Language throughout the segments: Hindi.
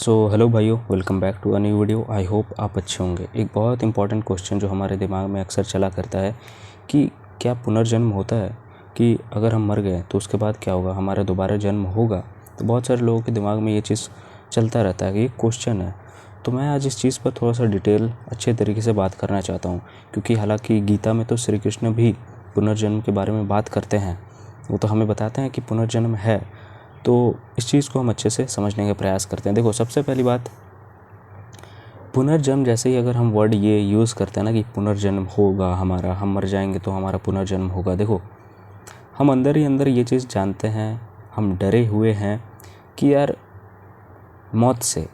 हेलो भाइयों, welcome back to a new video. I hope आप अच्छे होंगे। एक बहुत इंपॉर्टेंट क्वेश्चन जो हमारे दिमाग में अक्सर चला करता है कि क्या पुनर्जन्म होता है, कि अगर हम मर गए तो उसके बाद क्या होगा, हमारा दोबारा जन्म होगा। तो बहुत सारे लोगों के दिमाग में ये चीज़ चलता रहता है कि ये क्वेश्चन है। तो मैं आज इस चीज़ पर थोड़ा सा डिटेल अच्छे तरीके से बात करना चाहता हूँ, क्योंकि हालांकि गीता में तो श्री कृष्ण भी पुनर्जन्म के बारे में बात करते हैं। वो तो हमें बताते हैं कि पुनर्जन्म है। तो इस चीज़ को हम अच्छे से समझने का प्रयास करते हैं। देखो, सबसे पहली बात, पुनर्जन्म जैसे ही अगर हम वर्ड ये यूज़ करते हैं ना कि पुनर्जन्म होगा हमारा, हम मर जाएंगे तो हमारा पुनर्जन्म होगा। देखो, हम अंदर ही अंदर ये चीज़ जानते हैं, हम डरे हुए हैं कि यार मौत से,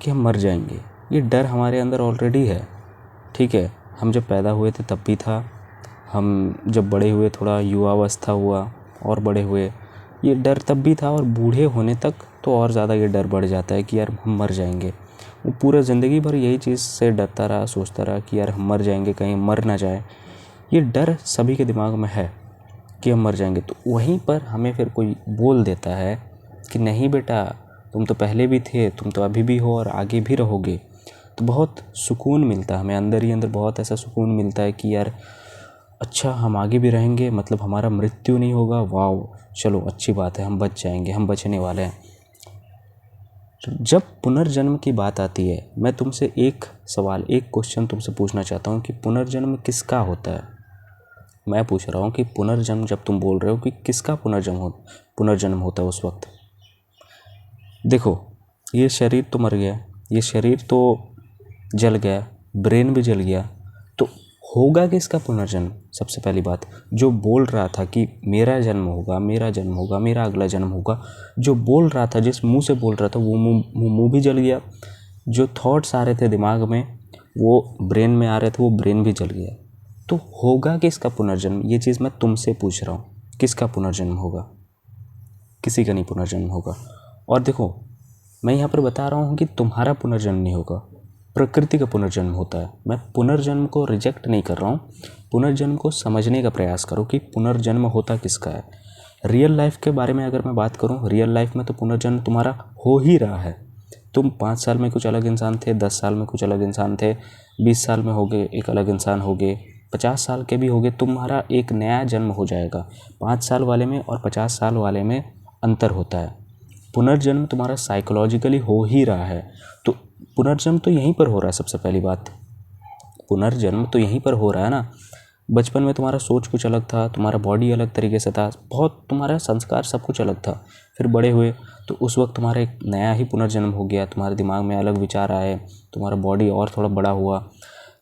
कि हम मर जाएंगे। ये डर हमारे अंदर ऑलरेडी है, ठीक है। हम जब पैदा हुए थे तब भी था, हम जब बड़े हुए, थोड़ा युवावस्था हुआ और बड़े हुए, ये डर तब भी था, और बूढ़े होने तक तो और ज़्यादा ये डर बढ़ जाता है कि यार हम मर जाएंगे। वो पूरा ज़िंदगी भर यही चीज़ से डरता रहा, सोचता रहा कि यार हम मर जाएंगे, कहीं मर ना जाए। ये डर सभी के दिमाग में है कि हम मर जाएंगे। तो वहीं पर हमें फिर कोई बोल देता है कि नहीं बेटा, तुम तो पहले भी थे, तुम तो अभी भी हो और आगे भी रहोगे। तो बहुत सुकून मिलता है हमें अंदर ही अंदर, बहुत ऐसा सुकून मिलता है कि यार अच्छा, हम आगे भी रहेंगे, मतलब हमारा मृत्यु नहीं होगा। वाह, चलो अच्छी बात है, हम बच जाएंगे, हम बचने वाले हैं। जब पुनर्जन्म की बात आती है, मैं तुमसे एक सवाल, एक क्वेश्चन तुमसे पूछना चाहता हूँ कि पुनर्जन्म किसका होता है। मैं पूछ रहा हूँ कि पुनर्जन्म, जब तुम बोल रहे हो कि किसका पुनर्जन्म होता है उस वक्त। देखो, ये शरीर तो मर गया, ये शरीर तो जल गया, ब्रेन भी जल गया, तो होगा किसका पुनर्जन्म। सबसे पहली बात, जो बोल रहा था कि मेरा जन्म होगा, मेरा जन्म होगा, मेरा अगला जन्म होगा, जो बोल रहा था, जिस मुंह से बोल रहा था, वो मुंह भी जल गया। जो थॉट्स आ रहे थे दिमाग में, वो ब्रेन में आ रहे थे, वो ब्रेन भी जल गया। तो होगा किसका पुनर्जन्म, ये चीज़ मैं तुमसे पूछ रहा हूँ। किसका पुनर्जन्म होगा? किसी का नहीं पुनर्जन्म होगा। और देखो, मैं यहाँ पर बता रहा हूँ कि तुम्हारा पुनर्जन्म नहीं होगा, प्रकृति का पुनर्जन्म होता है। मैं पुनर्जन्म को रिजेक्ट नहीं कर रहा हूँ, पुनर्जन्म को समझने का प्रयास करो कि पुनर्जन्म होता किसका है। रियल लाइफ के बारे में अगर मैं बात करूँ, रियल लाइफ में तो पुनर्जन्म तुम्हारा हो ही रहा है। तुम 5 साल में कुछ अलग इंसान थे, 10 साल में कुछ अलग इंसान थे, 20 साल में हो गए एक अलग इंसान हो गए, 50 साल के भी हो गए, तुम्हारा एक नया जन्म हो जाएगा। 5 साल वाले में और 50 साल वाले में अंतर होता है। पुनर्जन्म तुम्हारा साइकोलॉजिकली हो ही रहा है। तो पुनर्जन्म तो यहीं पर हो रहा है। सबसे पहली बात, पुनर्जन्म तो यहीं पर हो रहा है ना। बचपन में तुम्हारा सोच कुछ अलग था, तुम्हारा बॉडी अलग तरीके से था, बहुत तुम्हारा संस्कार सब कुछ अलग था। फिर बड़े हुए तो उस वक्त तुम्हारा एक नया ही पुनर्जन्म हो गया, तुम्हारे दिमाग में अलग विचार आए, तुम्हारा बॉडी और थोड़ा बड़ा हुआ,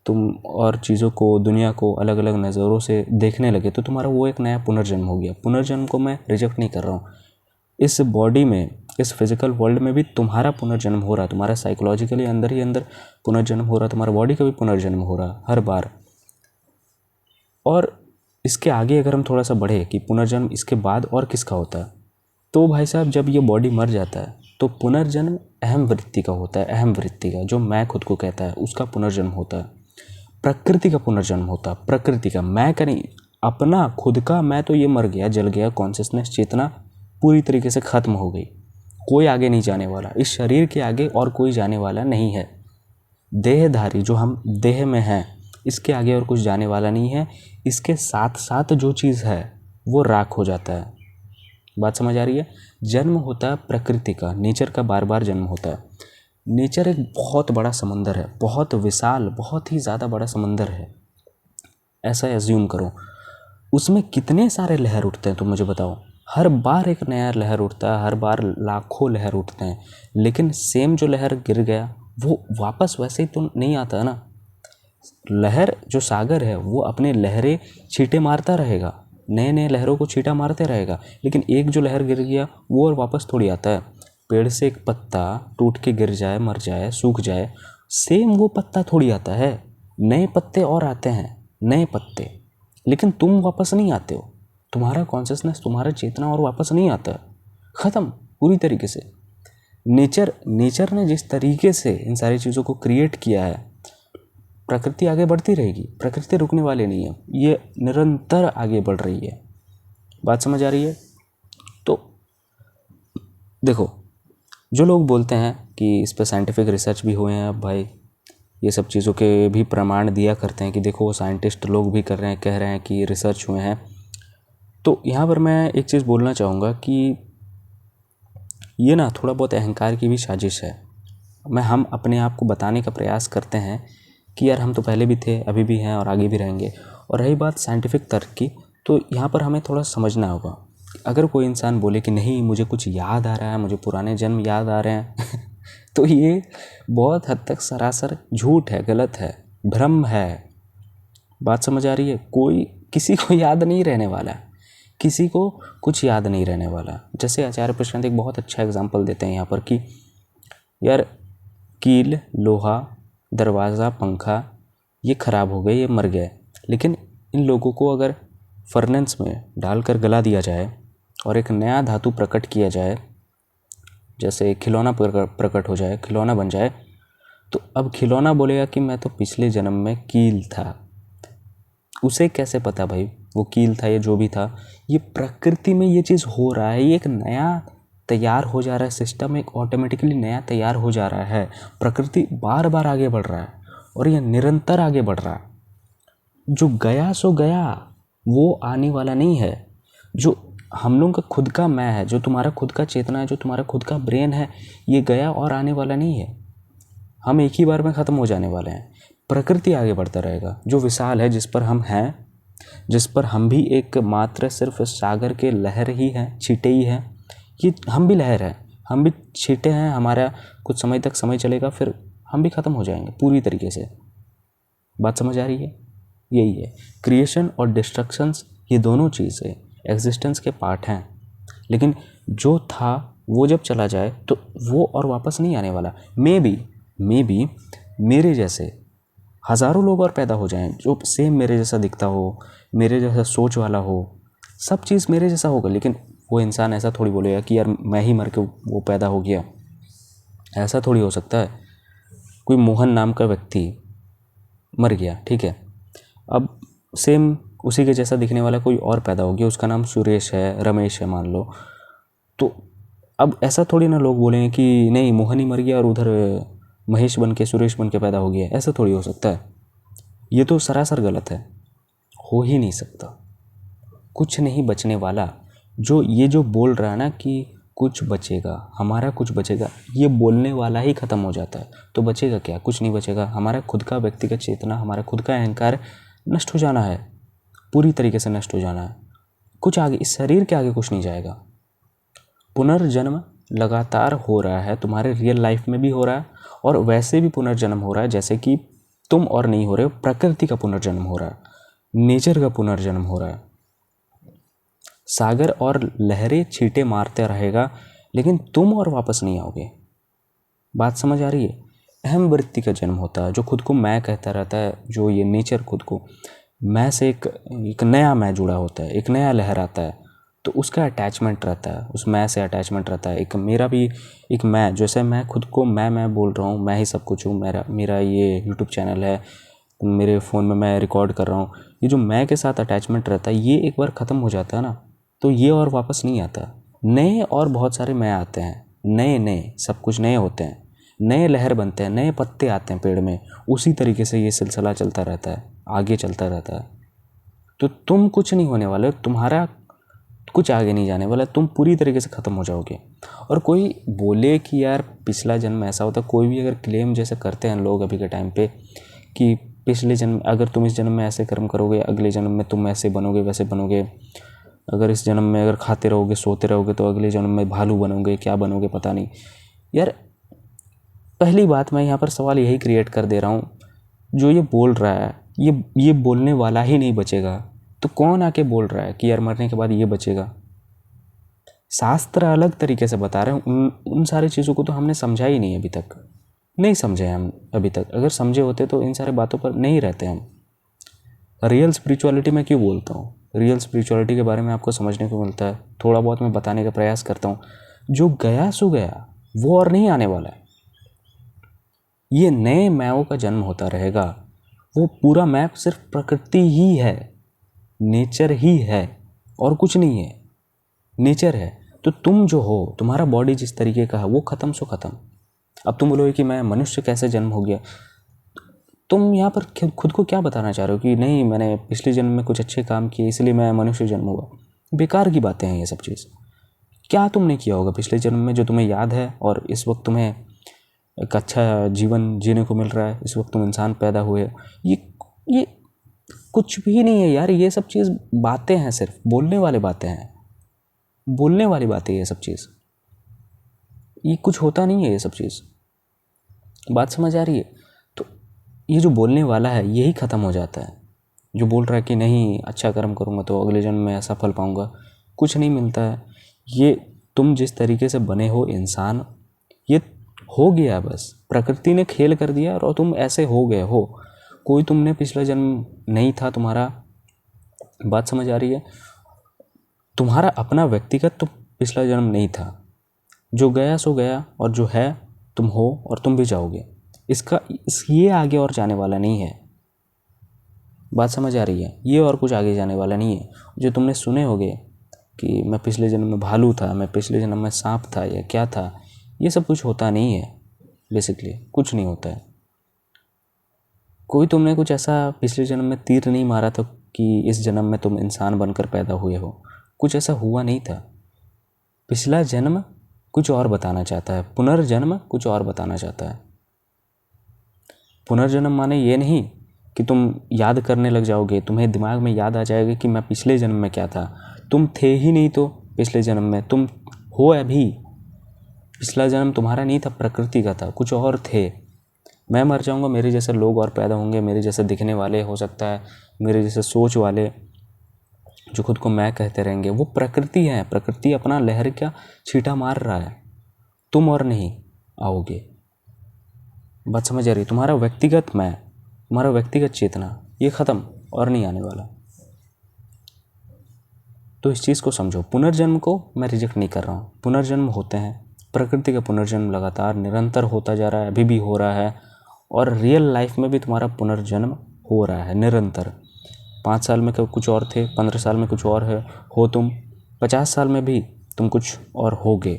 तुम और चीज़ों को, दुनिया को अलग अलग नज़रों से देखने लगे, तो तुम्हारा वो एक नया पुनर्जन्म हो गया। पुनर्जन्म को मैं रिजेक्ट नहीं कर रहा हूँ। इस बॉडी में, इस फिजिकल वर्ल्ड में भी तुम्हारा पुनर्जन्म हो रहा है, तुम्हारा साइकोलॉजिकली अंदर ही अंदर पुनर्जन्म हो रहा है, तुम्हारा बॉडी का भी पुनर्जन्म हो रहा है हर बार। और इसके आगे अगर हम थोड़ा सा बढ़े कि पुनर्जन्म इसके बाद और किसका होता है, तो भाई साहब, जब ये बॉडी मर जाता है तो पुनर्जन्म अहम वृत्ति का होता है। अहम वृत्ति का, जो मैं खुद को कहता है, उसका पुनर्जन्म होता है। प्रकृति का पुनर्जन्म होता है, प्रकृति का, मैं का नहीं, अपना खुद का। मैं तो ये मर गया, जल गया, कॉन्शियसनेस, चेतना पूरी तरीके से ख़त्म हो गई, कोई आगे नहीं जाने वाला। इस शरीर के आगे और कोई जाने वाला नहीं है। देहधारी, जो हम देह में हैं, इसके आगे और कुछ जाने वाला नहीं है। इसके साथ साथ जो चीज़ है वो राख हो जाता है। बात समझ आ रही है? जन्म होता है प्रकृति का, नेचर का बार बार जन्म होता है। नेचर एक बहुत बड़ा समंदर है, बहुत विशाल, बहुत ही ज़्यादा बड़ा समंदर है। ऐसा एज्यूम करो, उसमें कितने सारे लहर उठते हैं तुम मुझे बताओ। हर बार एक नया लहर उठता है, हर बार लाखों लहर उठते हैं, लेकिन सेम जो लहर गिर गया वो वापस वैसे ही तो नहीं आता है ना। लहर, जो सागर है, वो अपने लहरें छींटे मारता रहेगा, नए नए लहरों को छींटा मारते रहेगा, लेकिन एक जो लहर गिर गया वो और वापस थोड़ी आता है। पेड़ से एक पत्ता टूट के गिर जाए, मर जाए, सूख जाए, सेम वो पत्ता थोड़ी आता है। नए पत्ते और आते हैं, नए पत्ते, लेकिन तुम वापस नहीं आते हो। तुम्हारा कॉन्शियसनेस, तुम्हारा चेतना और वापस नहीं आता, ख़त्म पूरी तरीके से। नेचर ने जिस तरीके से इन सारी चीज़ों को क्रिएट किया है, प्रकृति आगे बढ़ती रहेगी, प्रकृति रुकने वाली नहीं है, ये निरंतर आगे बढ़ रही है। बात समझ आ रही है? तो देखो, जो लोग बोलते हैं कि इस पर साइंटिफिक रिसर्च भी हुए हैं, अब भाई ये सब चीज़ों के भी प्रमाण दिया करते हैं कि देखो साइंटिस्ट लोग भी कर रहे हैं, कह रहे हैं कि रिसर्च हुए हैं। तो यहाँ पर मैं एक चीज़ बोलना चाहूँगा कि ये ना थोड़ा बहुत अहंकार की भी साजिश है। हम अपने आप को बताने का प्रयास करते हैं कि यार हम तो पहले भी थे, अभी भी हैं और आगे भी रहेंगे। और रही बात साइंटिफिक तर्क की, तो यहाँ पर हमें थोड़ा समझना होगा। अगर कोई इंसान बोले कि नहीं मुझे कुछ याद आ रहा है, मुझे पुराने जन्म याद आ रहे हैं तो ये बहुत हद तक सरासर झूठ है, गलत है, भ्रम है। बात समझ आ रही है? कोई किसी को याद नहीं रहने वाला, किसी को कुछ याद नहीं रहने वाला। जैसे आचार्य प्रशांत एक बहुत अच्छा एग्जाम्पल देते हैं यहाँ पर कि यार कील, लोहा, दरवाज़ा, पंखा ये ख़राब हो गए, ये मर गए, लेकिन इन लोगों को अगर फर्नेस में डालकर गला दिया जाए और एक नया धातु प्रकट किया जाए, जैसे खिलौना प्रकट हो जाए, खिलौना बन जाए, तो अब खिलौना बोलेगा कि मैं तो पिछले जन्म में कील था। उसे कैसे पता भाई वो कील था या जो भी था? ये प्रकृति में ये चीज़ हो रहा है, ये एक नया तैयार हो जा रहा है सिस्टम, एक ऑटोमेटिकली नया तैयार हो जा रहा है। प्रकृति बार बार आगे बढ़ रहा है और ये निरंतर आगे बढ़ रहा है। जो गया सो गया, वो आने वाला नहीं है। जो हम लोगों का खुद का मैं है, जो तुम्हारा खुद का चेतना है, जो तुम्हारा खुद का ब्रेन है, ये गया और आने वाला नहीं है। हम एक ही बार में ख़त्म हो जाने वाले हैं। प्रकृति आगे बढ़ता रहेगा, जो विशाल है, जिस पर हम हैं, जिस पर हम भी एक मात्र सिर्फ सागर के लहर ही हैं, छींटे ही हैं। ये हम भी लहर हैं, हम भी छींटे हैं। हमारा कुछ समय तक समय चलेगा, फिर हम भी ख़त्म हो जाएंगे पूरी तरीके से। बात समझ आ रही है? यही है क्रिएशन और डिस्ट्रक्शंस, ये दोनों चीज़ें एग्जिस्टेंस के पार्ट हैं। लेकिन जो था वो जब चला जाए तो वो और वापस नहीं आने वाला। मे बी मेरे जैसे हज़ारों लोग और पैदा हो जाएं जो सेम मेरे जैसा दिखता हो, मेरे जैसा सोच वाला हो, सब चीज़ मेरे जैसा होगा, लेकिन वो इंसान ऐसा थोड़ी बोलेगा कि यार मैं ही मर के वो पैदा हो गया। ऐसा थोड़ी हो सकता है। कोई मोहन नाम का व्यक्ति मर गया, ठीक है, अब सेम उसी के जैसा दिखने वाला कोई और पैदा हो गया, उसका नाम सुरेश है, रमेश है मान लो। तो अब ऐसा थोड़ी ना लोग बोलेंगे कि नहीं मोहन ही मर गया और उधर महेश बन के, सुरेश बन के पैदा हो गया। ऐसा थोड़ी हो सकता है। ये तो सरासर गलत है, हो ही नहीं सकता। कुछ नहीं बचने वाला। जो बोल रहा है ना कि कुछ बचेगा, हमारा कुछ बचेगा, ये बोलने वाला ही ख़त्म हो जाता है। तो बचेगा क्या? कुछ नहीं बचेगा। हमारा खुद का व्यक्तिगत चेतना, हमारा खुद का अहंकार नष्ट हो जाना है, पूरी तरीके से नष्ट हो जाना है। कुछ आगे, इस शरीर के आगे कुछ नहीं जाएगा। पुनर्जन्म लगातार हो रहा है, तुम्हारे रियल लाइफ में भी हो रहा है और वैसे भी पुनर्जन्म हो रहा है जैसे कि तुम और नहीं हो रहे हो। प्रकृति का पुनर्जन्म हो रहा है, नेचर का पुनर्जन्म हो रहा है। सागर और लहरें छींटे मारते रहेगा, लेकिन तुम और वापस नहीं आओगे। बात समझ आ रही है? अहम वृत्ति का जन्म होता है, जो खुद को मैं कहता रहता है, जो ये नेचर खुद को मैं से एक नया मैं जुड़ा होता है, एक नया लहर आता है, तो उसका अटैचमेंट रहता है, उस मैं से अटैचमेंट रहता है। एक मेरा भी एक मैं, जैसे मैं खुद को मैं बोल रहा हूँ, मैं ही सब कुछ हूँ, मेरा ये यूट्यूब चैनल है, मेरे फ़ोन में मैं रिकॉर्ड कर रहा हूँ, ये जो मैं के साथ अटैचमेंट रहता है, ये एक बार ख़त्म हो जाता है ना, तो ये और वापस नहीं आता। नए और बहुत सारे मैं आते हैं, नए सब कुछ नए होते हैं, नए लहर बनते हैं, नए पत्ते आते हैं पेड़ में। उसी तरीके से ये सिलसिला चलता रहता है, आगे चलता रहता है। तो तुम कुछ नहीं होने वाले, तुम्हारा कुछ आगे नहीं जाने वाला, तुम पूरी तरीके से ख़त्म हो जाओगे। और कोई बोले कि यार पिछला जन्म ऐसा होता, कोई भी अगर क्लेम जैसे करते हैं लोग अभी के टाइम पे कि पिछले जन्म, अगर तुम इस जन्म में ऐसे कर्म करोगे, अगले जन्म में तुम ऐसे बनोगे, वैसे बनोगे, अगर इस जन्म में अगर खाते रहोगे, सोते रहोगे, तो अगले जन्म में भालू बनोगे, क्या बनोगे पता नहीं। यार पहली बात, मैं यहाँ पर सवाल यही क्रिएट कर दे रहा हूँ, जो ये बोल रहा है, ये बोलने वाला ही नहीं बचेगा, तो कौन आके बोल रहा है कि यार मरने के बाद ये बचेगा? शास्त्र अलग तरीके से बता रहे हैं। उन सारी चीज़ों को तो हमने समझा ही नहीं अभी तक, नहीं समझे हम अभी तक। अगर समझे होते तो इन सारे बातों पर नहीं रहते हम। रियल स्पिरिचुअलिटी मैं क्यों बोलता हूँ? रियल स्पिरिचुअलिटी के बारे में आपको समझने को मिलता है, थोड़ा बहुत मैं बताने का प्रयास करता हूँ। जो गया सो गया, वो और नहीं आने वाला है। ये नए मैओं का जन्म होता रहेगा। वो पूरा मैप सिर्फ प्रकृति ही है, नेचर ही है और कुछ नहीं है। नेचर है, तो तुम जो हो, तुम्हारा बॉडी जिस तरीके का है वो ख़त्म सो ख़त्म। अब तुम बोलोगे कि मैं मनुष्य कैसे जन्म हो गया, तुम यहाँ पर खुद को क्या बताना चाह रहे हो कि नहीं मैंने पिछले जन्म में कुछ अच्छे काम किए इसलिए मैं मनुष्य जन्म हुआ। बेकार की बातें हैं ये सब चीज़। क्या तुमने किया होगा पिछले जन्म में जो तुम्हें याद है और इस वक्त तुम्हें एक अच्छा जीवन जीने को मिल रहा है, इस वक्त तुम इंसान पैदा हुए। ये कुछ भी नहीं है यार, ये सब चीज़ बातें हैं, सिर्फ बोलने वाले बातें हैं, बोलने वाली बातें ये सब चीज़। ये कुछ होता नहीं है ये सब चीज़। बात समझ आ रही है? तो ये जो बोलने वाला है यही ख़त्म हो जाता है। जो बोल रहा है कि नहीं अच्छा कर्म करूँगा तो अगले जन्म में ऐसा फल पाऊँगा, कुछ नहीं मिलता है। ये तुम जिस तरीके से बने हो इंसान, ये हो गया, बस प्रकृति ने खेल कर दिया और तुम ऐसे हो गए हो। कोई तुमने पिछला जन्म नहीं था तुम्हारा। बात समझ आ रही है? तुम्हारा अपना व्यक्तिगत तो पिछला जन्म नहीं था। जो गया सो गया, और जो है तुम हो और तुम भी जाओगे। ये आगे और जाने वाला नहीं है। बात समझ आ रही है? ये और कुछ आगे जाने वाला नहीं है। जो तुमने सुने होगे कि मैं पिछले जन्म में भालू था, मैं पिछले जन्म में सांप था या क्या था, ये सब कुछ होता नहीं है। बेसिकली कुछ नहीं होता है। कोई तुमने कुछ ऐसा पिछले जन्म में तीर नहीं मारा था कि इस जन्म में तुम इंसान बनकर पैदा हुए हो। कुछ ऐसा हुआ नहीं था। पिछला जन्म कुछ और बताना चाहता है, पुनर्जन्म कुछ और बताना चाहता है। पुनर्जन्म माने ये नहीं कि तुम याद करने लग जाओगे, तुम्हें दिमाग में याद आ जाएगा कि मैं पिछले जन्म में क्या था। तुम थे ही नहीं तो पिछले जन्म में, तुम हो अभी। पिछला जन्म तुम्हारा नहीं था, प्रकृति का था, कुछ और थे। मैं मर जाऊंगा, मेरे जैसे लोग और पैदा होंगे, मेरे जैसे दिखने वाले, हो सकता है मेरे जैसे सोच वाले, जो खुद को मैं कहते रहेंगे। वो प्रकृति है। प्रकृति अपना लहर का छींटा मार रहा है, तुम और नहीं आओगे। बात समझ आ रही? तुम्हारा व्यक्तिगत मैं, तुम्हारा व्यक्तिगत चेतना, ये ख़त्म और नहीं आने वाला। तो इस चीज़ को समझो। पुनर्जन्म को मैं रिजेक्ट नहीं कर रहा हूँ। पुनर्जन्म होते हैं, प्रकृति का पुनर्जन्म लगातार निरंतर होता जा रहा है, अभी भी हो रहा है। और रियल लाइफ में भी तुम्हारा पुनर्जन्म हो रहा है निरंतर। 5 साल में कुछ और थे, 15 साल में कुछ और है हो तुम, 50 साल में भी तुम कुछ और होगे।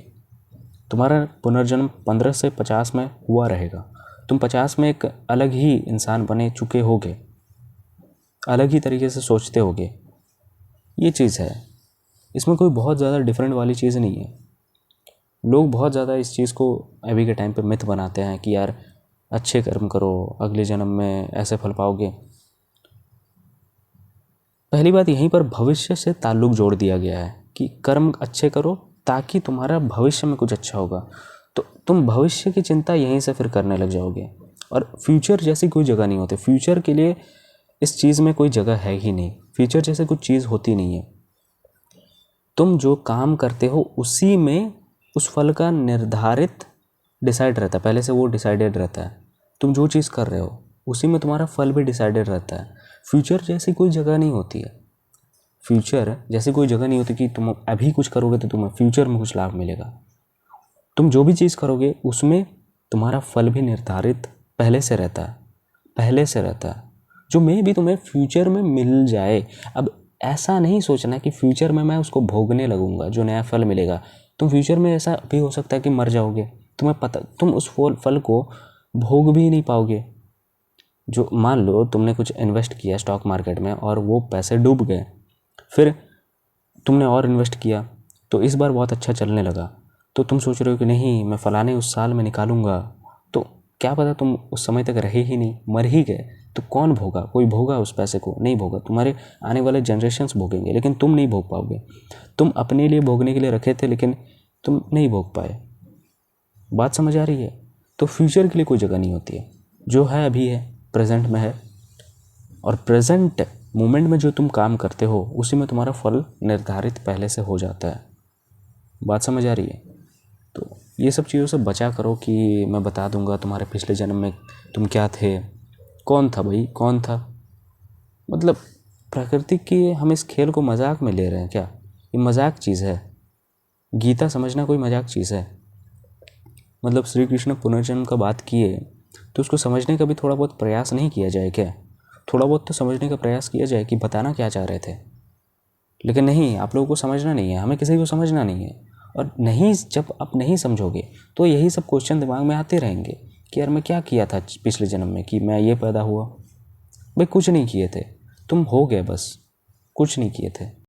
तुम्हारा पुनर्जन्म 15 से 50 में हुआ रहेगा। तुम 50 में एक अलग ही इंसान बने चुके होगे, अलग ही तरीके से सोचते होगे। ये चीज़ है, इसमें कोई बहुत ज़्यादा डिफरेंट वाली चीज़ नहीं है। लोग बहुत ज़्यादा इस चीज़ को अभी के टाइम पे मिथ बनाते हैं कि यार अच्छे कर्म करो, अगले जन्म में ऐसे फल पाओगे। पहली बात, यहीं पर भविष्य से ताल्लुक़ जोड़ दिया गया है कि कर्म अच्छे करो ताकि तुम्हारा भविष्य में कुछ अच्छा होगा। तो तुम भविष्य की चिंता यहीं से फिर करने लग जाओगे। और फ्यूचर जैसी कोई जगह नहीं होती। फ्यूचर के लिए इस चीज़ में कोई जगह है ही नहीं। फ्यूचर जैसे कुछ चीज़ होती नहीं है। तुम जो काम करते हो उसी में उस फल का निर्धारित डिसाइड रहता है, पहले से वो डिसाइडेड रहता है। तुम जो चीज़ कर रहे हो उसी में तुम्हारा फल भी डिसाइडेड रहता है। फ्यूचर जैसी कोई जगह नहीं होती है। फ्यूचर जैसी कोई जगह नहीं होती कि तुम अभी कुछ करोगे तो तुम्हें फ्यूचर में कुछ लाभ मिलेगा। तुम जो भी चीज़ करोगे उसमें तुम्हारा फल भी निर्धारित पहले से रहता है, पहले से रहता है, जो मे भी तुम्हें फ्यूचर में मिल जाए। अब ऐसा नहीं सोचना कि फ्यूचर में मैं उसको भोगने लगूंगा जो नया फल मिलेगा। तुम फ्यूचर में ऐसा भी हो सकता है कि मर जाओगे, तुम्हें पता, तुम उस फल को भोग भी नहीं पाओगे। जो मान लो तुमने कुछ इन्वेस्ट किया स्टॉक मार्केट में और वो पैसे डूब गए, फिर तुमने और इन्वेस्ट किया तो इस बार बहुत अच्छा चलने लगा, तो तुम सोच रहे हो कि नहीं मैं फ़लाने उस साल में निकालूंगा। तो क्या पता तुम उस समय तक रहे ही नहीं, मर ही गए। तो कौन भोगा? कोई भोगा उस पैसे को? नहीं भोगा। तुम्हारे आने वाले जनरेशन्स भोगेंगे, लेकिन तुम नहीं भोग पाओगे। तुम अपने लिए भोगने के लिए रखे थे लेकिन तुम नहीं भोग पाए। बात समझ आ रही है? तो फ्यूचर के लिए कोई जगह नहीं होती है। जो है अभी है, प्रेजेंट में है, और प्रेजेंट मोमेंट में जो तुम काम करते हो उसी में तुम्हारा फल निर्धारित पहले से हो जाता है। बात समझ आ रही है? तो ये सब चीज़ों से बचा करो कि मैं बता दूंगा तुम्हारे पिछले जन्म में तुम क्या थे। कौन था भाई, कौन था? मतलब प्रकृति की हम इस खेल को मजाक में ले रहे हैं क्या? ये मजाक चीज़ है। गीता समझना कोई मजाक चीज़ है? मतलब श्री कृष्ण पुनर्जन्म का बात किए तो उसको समझने का भी थोड़ा बहुत प्रयास नहीं किया जाए क्या? थोड़ा बहुत तो समझने का प्रयास किया जाए कि बताना क्या चाह रहे थे। लेकिन नहीं, आप लोगों को समझना नहीं है, हमें किसी को समझना नहीं है। और नहीं, जब आप नहीं समझोगे तो यही सब क्वेश्चन दिमाग में आते रहेंगे कि यार मैं क्या किया था पिछले जन्म में कि मैं ये पैदा हुआ। भाई कुछ नहीं किए थे, तुम हो गए, बस कुछ नहीं किए थे।